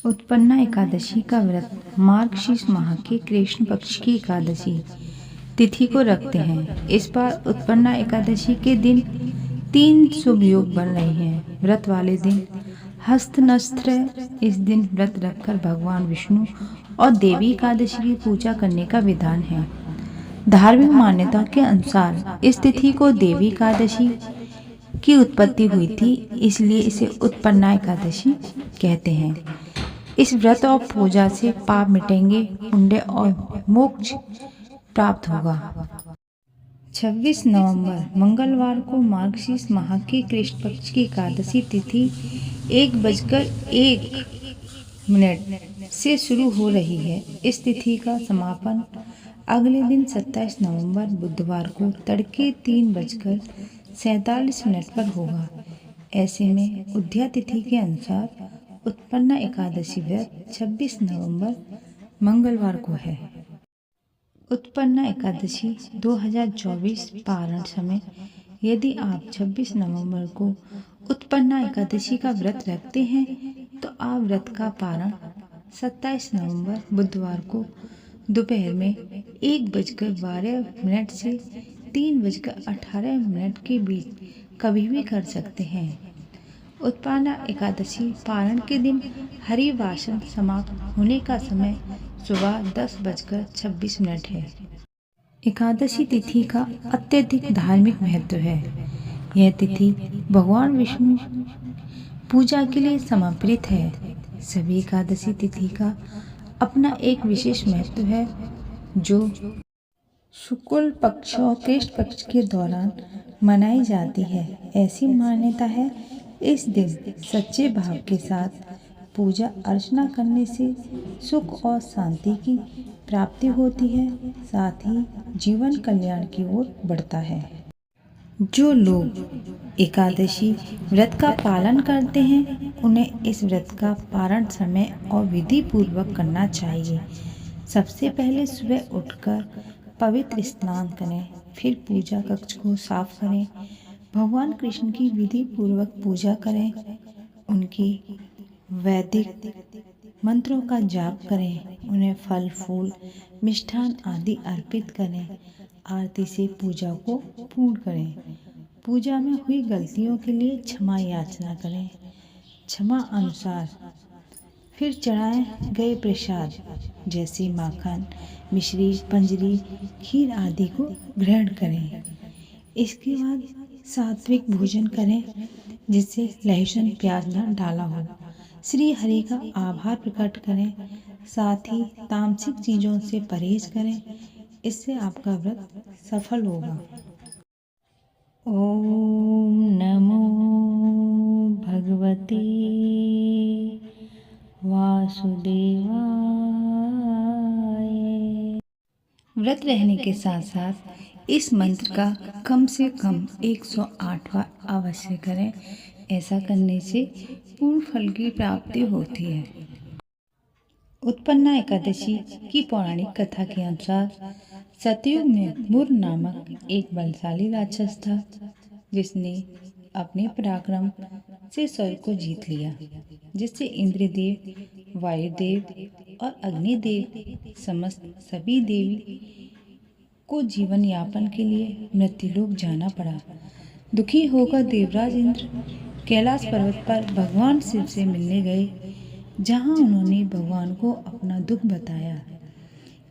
उत्पन्ना एकादशी का व्रत मार्गशीर्ष माह के कृष्ण पक्ष की एकादशी तिथि को रखते हैं। इस बार उत्पन्ना एकादशी के दिन 3 शुभ योग बन रहे हैं। व्रत वाले दिन हस्त नस्त्र है। इस दिन व्रत रखकर भगवान विष्णु और देवी एकादशी की पूजा करने का विधान है। धार्मिक मान्यता के अनुसार इस तिथि को देवी एकादशी की उत्पत्ति हुई थी, इसलिए इसे उत्पन्ना एकादशी कहते हैं। इस व्रत और पूजा से पाप मिटेंगे, पुण्य और मोक्ष प्राप्त होगा। 26 नवंबर मंगलवार को मार्गशीर्ष माह की कृष्ण पक्ष की एकादशी तिथि 1:01 से शुरू हो रही है। इस तिथि का समापन अगले दिन 27 नवंबर बुधवार को तड़के 3:47 पर होगा। ऐसे में उदया तिथि के अनुसार उत्पन्ना एकादशी व्रत 26 नवंबर मंगलवार को है। उत्पन्ना एकादशी 2024 पारण समय यदि आप 26 नवंबर को उत्पन्ना एकादशी का व्रत रखते हैं तो आप व्रत का पारण 27 नवंबर बुधवार को दोपहर में 1:12 से 3:18 के बीच कभी भी कर सकते हैं। उत्पन्ना एकादशी पारण के दिन हरिवासर समाप्त होने का समय सुबह 10:26 है। एकादशी तिथि का अत्यधिक धार्मिक महत्व है। यह तिथि भगवान विष्णु पूजा के लिए समर्पित है। सभी एकादशी तिथि का अपना एक विशेष महत्व है, जो शुक्ल पक्ष और कृष्ण पक्ष के दौरान मनाई जाती है। ऐसी मान्यता है, इस दिन सच्चे भाव के साथ पूजा अर्चना करने से सुख और शांति की प्राप्ति होती है, साथ ही जीवन कल्याण की ओर बढ़ता है। जो लोग एकादशी व्रत का पालन करते हैं, उन्हें इस व्रत का पारण समय और विधि पूर्वक करना चाहिए। सबसे पहले सुबह उठकर पवित्र स्नान करें, फिर पूजा कक्ष को साफ करें, भगवान कृष्ण की विधि पूर्वक पूजा करें, उनकी वैदिक मंत्रों का जाप करें, उन्हें फल फूल मिष्ठान आदि अर्पित करें, आरती से पूजा को पूर्ण करें, पूजा में हुई गलतियों के लिए क्षमा याचना करें, क्षमा अनुसार फिर चढ़ाए गए प्रसाद जैसे माखन, मिश्री, पंजरी, खीर आदि को ग्रहण करें। इसके बाद सात्विक भोजन करें, जिससे लहसुन प्याज न डाला हो। श्री हरि का आभार प्रकट करें, साथ ही तामसिक चीज़ों से परहेज करें। इससे आपका व्रत सफल होगा। ओम नमो भगवते वासुदेवाय। व्रत रहने के साथ साथ इस मंत्र का कम से कम 108 बार अवश्य करें। ऐसा करने से पूर्ण फल की प्राप्ति होती है। उत्पन्ना एकादशी की पौराणिक कथा के अनुसार सतयुग में मुर नामक एक बलशाली राक्षस था, जिसने अपने पराक्रम से स्वर्ग को जीत लिया, जिससे इंद्रदेव, वायुदेव और अग्निदेव समस्त सभी देवी को जीवन यापन के लिए मृत्युलोक जाना पड़ा। दुखी होकर देवराज इंद्र कैलाश पर्वत पर भगवान शिव से मिलने गए, जहां उन्होंने भगवान को अपना दुख बताया।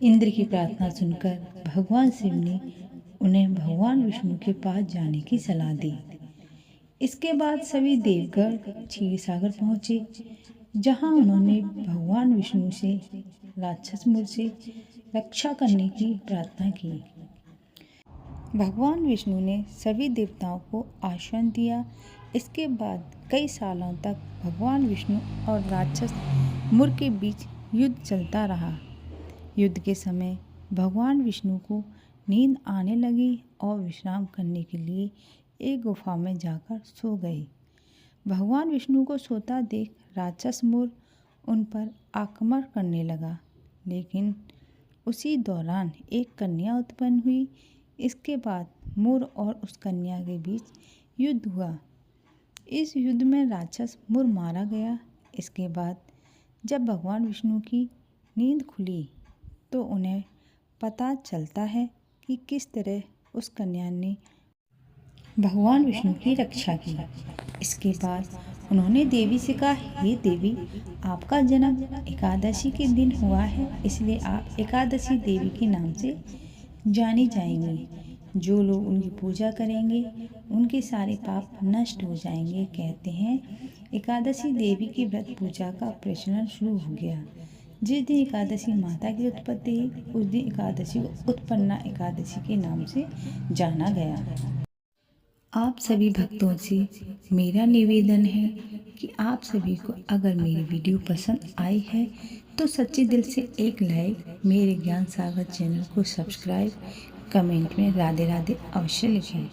इंद्र की प्रार्थना सुनकर भगवान शिव ने उन्हें भगवान विष्णु के पास जाने की सलाह दी। इसके बाद सभी देवगण क्षीर सागर पहुँचे, जहाँ उन्होंने भगवान विष्णु से राक्षस मुर से रक्षा करने की प्रार्थना की। भगवान विष्णु ने सभी देवताओं को आश्वासन दिया। इसके बाद कई सालों तक भगवान विष्णु और राक्षस मुर के बीच युद्ध चलता रहा। युद्ध के समय भगवान विष्णु को नींद आने लगी और विश्राम करने के लिए एक गुफा में जाकर सो गए। भगवान विष्णु को सोता देख राक्षस मुर उन पर आक्रमण करने लगा, लेकिन उसी दौरान एक कन्या उत्पन्न हुई। इसके बाद मुर और उस कन्या के बीच युद्ध हुआ। इस युद्ध में राक्षस मुर मारा गया। इसके बाद जब भगवान विष्णु की नींद खुली तो उन्हें पता चलता है कि किस तरह उस कन्या ने भगवान विष्णु की रक्षा की। इसके बाद उन्होंने देवी से कहा, हे देवी, आपका जन्म एकादशी के दिन हुआ है, इसलिए आप एकादशी देवी के नाम से जानी जाएंगी। जो लोग उनकी पूजा करेंगे उनके सारे पाप नष्ट हो जाएंगे। कहते हैं एकादशी देवी की व्रत पूजा का प्रचलन शुरू हो गया। जिस दिन एकादशी माता की उत्पत्ति हुई उस दिन एकादशी को उत्पन्ना एकादशी के नाम से जाना गया। आप सभी भक्तों से मेरा निवेदन है कि आप सभी को अगर मेरी वीडियो पसंद आई है तो सच्चे दिल से एक लाइक, मेरे ज्ञान सागर चैनल को सब्सक्राइब, कमेंट में राधे राधे अवश्य लिखें।